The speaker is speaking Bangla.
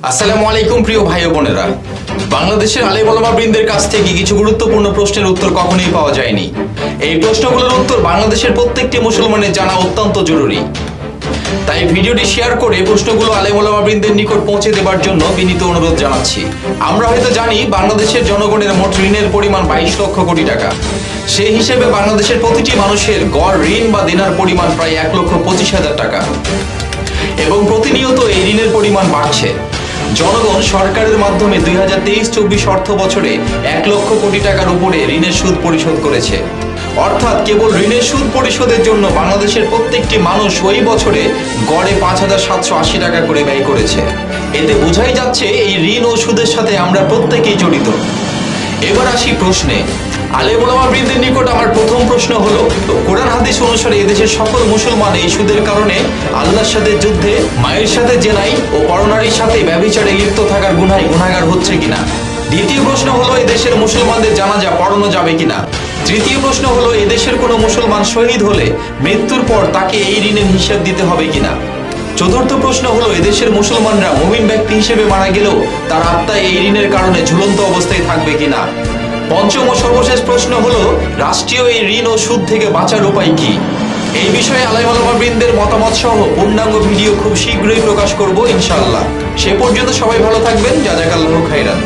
আসসালামু আলাইকুম প্রিয় ভাই ও বোনেরা। বাংলাদেশের আলেম ওলামা বৃন্দের কাছ থেকে কিছু গুরুত্বপূর্ণ প্রশ্নের উত্তর কখনোই পাওয়া যায়নি। এই প্রশ্নগুলোর উত্তর বাংলাদেশের প্রত্যেকটি মুসলমানের জানা অত্যন্ত জরুরি। তাই ভিডিওটি শেয়ার করে প্রশ্নগুলো আলেম ওলামা বৃন্দের নিকট পৌঁছে দেবার জন্য বিনীত অনুরোধ জানাচ্ছি। আমরা হয়তো জানি বাংলাদেশের জনগণের মোট ঋণের পরিমাণ 22 লক্ষ কোটি টাকা। সেই হিসেবে বাংলাদেশের প্রতিটি মানুষের গড় ঋণ বা দেনার পরিমাণ প্রায় 1,25,000 টাকা এবং প্রতিনিয়ত এই ঋণের পরিমাণ বাড়ছে। জনগণ সরকারের মাধ্যমে 2023-24 অর্থ বছরে 1 লক্ষ কোটি টাকার উপরে ঋণের সুদ পরিশোধ করেছে। অর্থাৎ কেবল ঋণের সুদ পরিশোধের জন্য বাংলাদেশের প্রত্যেকটি মানুষ ওই বছরে গড়ে 5,780 টাকা করে ব্যয় করেছে। এতে বোঝাই যাচ্ছে এই ঋণ ও সুদের সাথে আমরা প্রত্যেকেই জড়িত। এবার আসি প্রশ্নে। আলেম ওলামা বৃন্দের নিকট আমার প্রথম প্রশ্ন হলো, কোরআন হাদিস অনুসারে এদেশের সকল মুসলমান এই সুদের কারণে আল্লাহর সাথে যুদ্ধে, মায়ের সাথে জেনাই ও পরনারীর সাথে ব্যভিচারে লিপ্ত থাকার গুনায় গুনাহগার হচ্ছে কিনা? দ্বিতীয় প্রশ্ন হলো, এদেশের মুসলমানদের জানাজা পড়ানো যাবে কিনা? তৃতীয় প্রশ্ন হলো, এদেশের কোনো মুসলমান শহীদ হলে মৃত্যুর পর তাকে এই ঋণের হিসাব দিতে হবে কিনা? চতুর্থ প্রশ্ন হলো, এদেশের মুসলমানরা মুমিন ব্যক্তি হিসেবে মারা গেলেও তার আত্মা এই ঋণের কারণে ঝুলন্ত অবস্থায় থাকবে কিনা? পঞ্চম ও সর্বশেষ প্রশ্ন হলো, রাষ্ট্রীয় এই ঋণ ও সুদ থেকে বাঁচার উপায় কি? এই বিষয়ে আলেম ওলামা বৃন্দের মতামত সহ পূর্ণাঙ্গ ভিডিও খুব শীঘ্রই প্রকাশ করব ইনশাআল্লাহ। সে পর্যন্ত সবাই ভালো থাকবেন। জাযাকাল্লাহু খাইরান।